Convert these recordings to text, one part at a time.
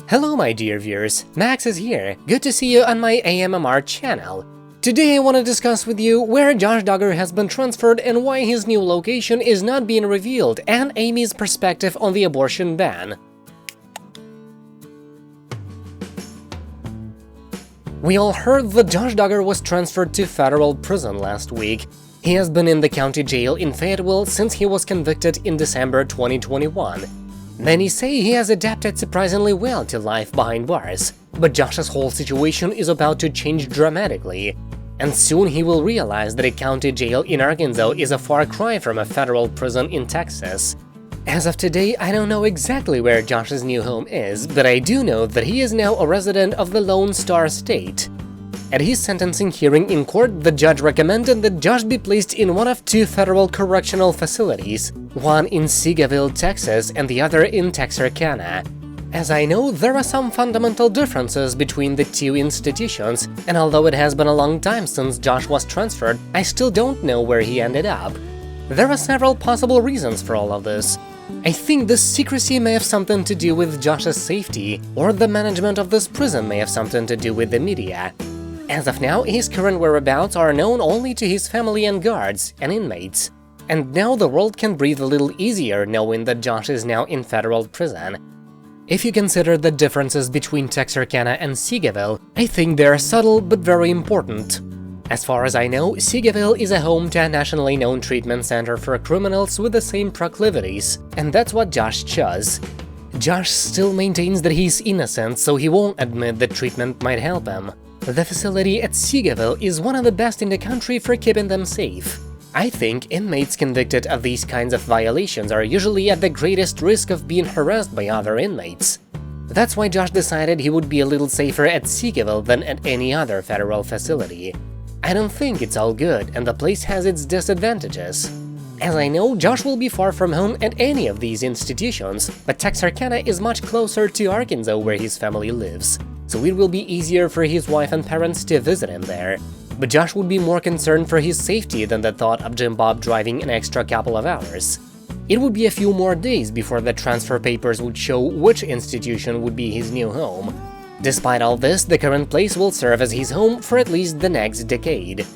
Hello my dear viewers, Max is here, good to see you on my AMMR channel. Today I want to discuss with you where Josh Duggar has been transferred and why his new location is not being revealed, and Amy's perspective on the abortion ban. We all heard that Josh Duggar was transferred to federal prison last week. He has been in the county jail in Fayetteville since he was convicted in December 2021. Many say he has adapted surprisingly well to life behind bars, but Josh's whole situation is about to change dramatically, and soon he will realize that a county jail in Arkansas is a far cry from a federal prison in Texas. As of today, I don't know exactly where Josh's new home is, but I do know that he is now a resident of the Lone Star State. At his sentencing hearing in court, the judge recommended that Josh be placed in one of two federal correctional facilities, one in Fayetteville, Texas, and the other in Texarkana. As I know, there are some fundamental differences between the two institutions, and although it has been a long time since Josh was transferred, I still don't know where he ended up. There are several possible reasons for all of this. I think this secrecy may have something to do with Josh's safety, or the management of this prison may have something to do with the media. As of now, his current whereabouts are known only to his family and guards and inmates. And now the world can breathe a little easier knowing that Josh is now in federal prison. If you consider the differences between Texarkana and Fayetteville, I think they are subtle but very important. As far as I know, Fayetteville is a home to a nationally known treatment center for criminals with the same proclivities, and that's what Josh chose. Josh still maintains that he's innocent, so he won't admit that treatment might help him. The facility at Fayetteville is one of the best in the country for keeping them safe. I think inmates convicted of these kinds of violations are usually at the greatest risk of being harassed by other inmates. That's why Josh decided he would be a little safer at Fayetteville than at any other federal facility. I don't think it's all good, and the place has its disadvantages. As I know, Josh will be far from home at any of these institutions, but Texarkana is much closer to Arkansas where his family lives, so it will be easier for his wife and parents to visit him there. But Josh would be more concerned for his safety than the thought of Jim Bob driving an extra couple of hours. It would be a few more days before the transfer papers would show which institution would be his new home. Despite all this, the current place will serve as his home for at least the next decade.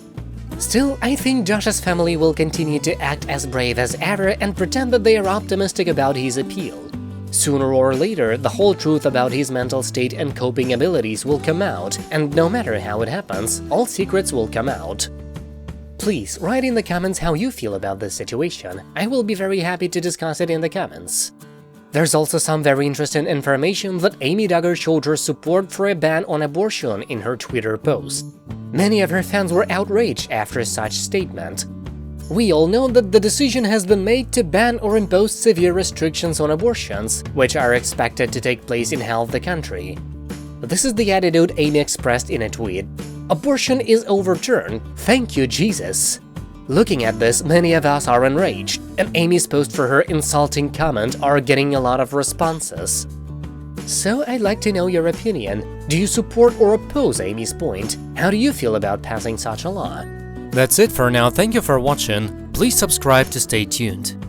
Still, I think Josh's family will continue to act as brave as ever and pretend that they are optimistic about his appeal. Sooner or later, the whole truth about his mental state and coping abilities will come out, and no matter how it happens, all secrets will come out. Please write in the comments how you feel about this situation. I will be very happy to discuss it in the comments. There's also some very interesting information that Amy Duggar showed her support for a ban on abortion in her Twitter post. Many of her fans were outraged after such statement. We all know that the decision has been made to ban or impose severe restrictions on abortions, which are expected to take place in half the country. This is the attitude Amy expressed in a tweet. Abortion is overturned, thank you Jesus. Looking at this, many of us are enraged, and Amy's post for her insulting comment are getting a lot of responses. So I'd like to know your opinion. Do you support or oppose Amy's point? How do you feel about passing such a law? That's it for now, thank you for watching, please subscribe to stay tuned.